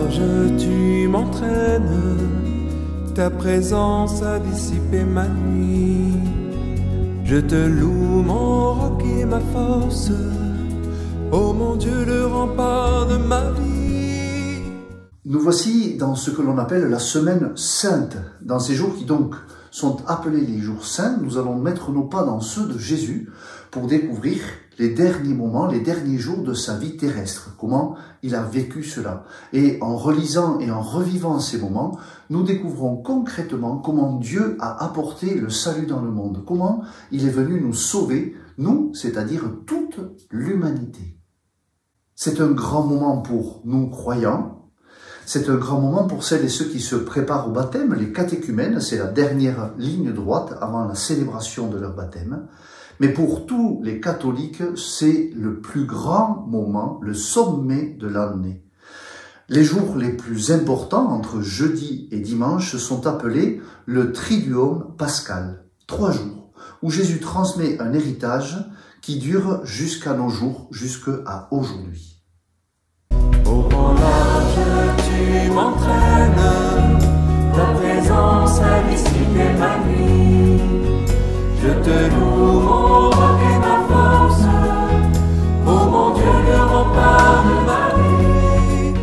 nage, tu m'entraînes, ta présence a dissipé ma nuit. Je te loue, mon roc et ma force, ô mon Dieu, le rempart de ma vie. Nous voici dans ce que l'on appelle la semaine sainte. Dans ces jours qui donc sont appelés les jours saints, nous allons mettre nos pas dans ceux de Jésus pour découvrir les derniers moments, les derniers jours de sa vie terrestre, comment il a vécu cela. Et en relisant et en revivant ces moments, nous découvrons concrètement comment Dieu a apporté le salut dans le monde, comment il est venu nous sauver, nous, c'est-à-dire toute l'humanité. C'est un grand moment pour nous croyants. C'est un grand moment pour celles et ceux qui se préparent au baptême, les catéchumènes, c'est la dernière ligne droite avant la célébration de leur baptême. Mais pour tous les catholiques, c'est le plus grand moment, le sommet de l'année. Les jours les plus importants, entre jeudi et dimanche, sont appelés le Triduum pascal, 3 jours, où Jésus transmet un héritage qui dure jusqu'à nos jours, jusqu'à aujourd'hui. Au grand large, tu m'entraînes, ta présence a dissipé ma nuit. Je te loue, mon roc et ma force, ô mon Dieu, le rempart de ma vie.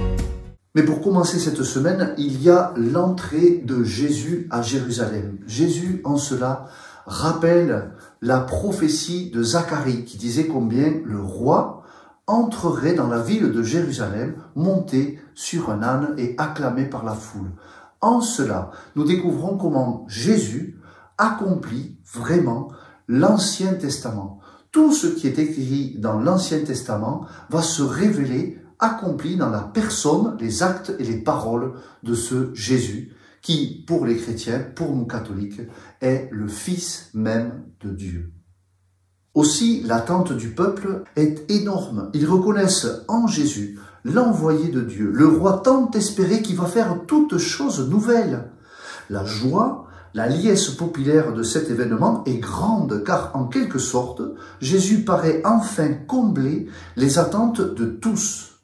Mais pour commencer cette semaine, il y a l'entrée de Jésus à Jérusalem. Jésus, en cela, rappelle la prophétie de Zacharie qui disait combien le roi entrerait dans la ville de Jérusalem, monté sur un âne et acclamé par la foule. En cela, nous découvrons comment Jésus accomplit vraiment l'Ancien Testament. Tout ce qui est écrit dans l'Ancien Testament va se révéler accompli dans la personne, les actes et les paroles de ce Jésus qui, pour les chrétiens, pour nous catholiques, est le Fils même de Dieu. Aussi, l'attente du peuple est énorme. Ils reconnaissent en Jésus l'envoyé de Dieu, le roi tant espéré qui va faire toutes choses nouvelles. La joie, la liesse populaire de cet événement est grande car, en quelque sorte, Jésus paraît enfin combler les attentes de tous.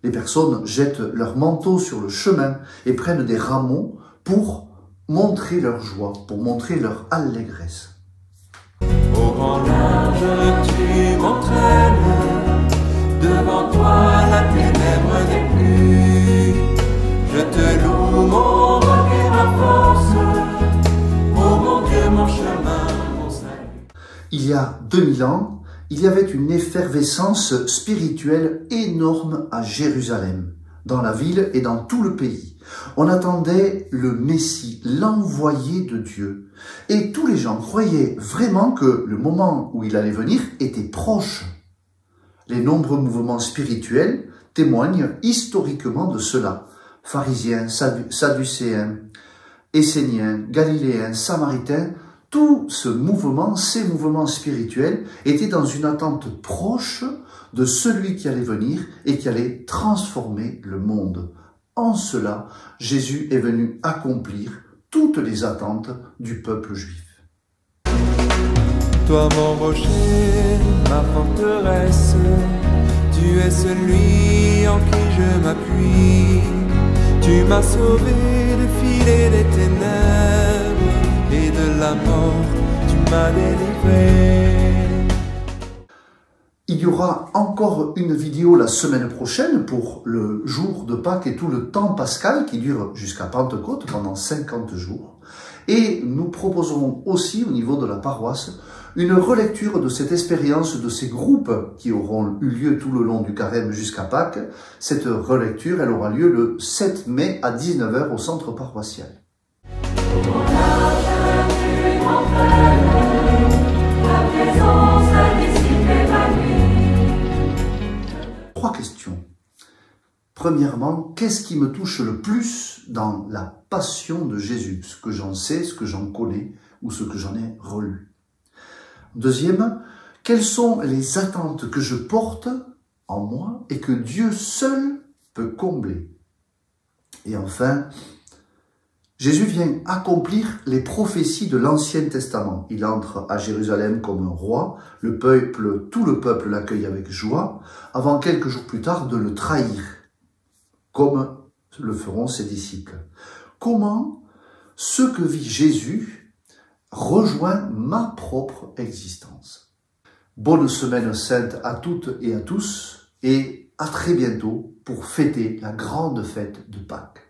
Les personnes jettent leurs manteaux sur le chemin et prennent des rameaux pour montrer leur joie, pour montrer leur allégresse. Au grand large, tu m'entraînes, devant toi la ténèbre n'est plus. Je te loue, mon roc et ma force, ô mon Dieu, mon chemin, mon salut. Il y a 2000 ans, il y avait une effervescence spirituelle énorme à Jérusalem, dans la ville et dans tout le pays. On attendait le Messie, l'envoyé de Dieu. Et tous les gens croyaient vraiment que le moment où il allait venir était proche. Les nombreux mouvements spirituels témoignent historiquement de cela. Pharisiens, Sadducéens, Esséniens, Galiléens, Samaritains, tout ce mouvement, ces mouvements spirituels étaient dans une attente proche de celui qui allait venir et qui allait transformer le monde. En cela, Jésus est venu accomplir toutes les attentes du peuple juif. Toi mon rocher, ma forteresse, tu es celui en qui je m'appuie. Tu m'as sauvé des filets des ténèbres et de la mort, tu m'as délivré. Il y aura encore une vidéo la semaine prochaine pour le jour de Pâques et tout le temps pascal qui dure jusqu'à Pentecôte pendant 50 jours. Et nous proposerons aussi au niveau de la paroisse une relecture de cette expérience de ces groupes qui auront eu lieu tout le long du carême jusqu'à Pâques. Cette relecture, elle aura lieu le 7 mai à 19 h au centre paroissial. Trois questions. Premièrement, qu'est-ce qui me touche le plus dans la passion de Jésus? Ce que j'en sais, ce que j'en connais ou ce que j'en ai relu. Deuxième, quelles sont les attentes que je porte en moi et que Dieu seul peut combler? Et enfin, Jésus vient accomplir les prophéties de l'Ancien Testament. Il entre à Jérusalem comme un roi, tout le peuple l'accueille avec joie, avant quelques jours plus tard de le trahir, comme le feront ses disciples. Comment ce que vit Jésus rejoint ma propre existence? Bonne semaine sainte à toutes et à tous, et à très bientôt pour fêter la grande fête de Pâques.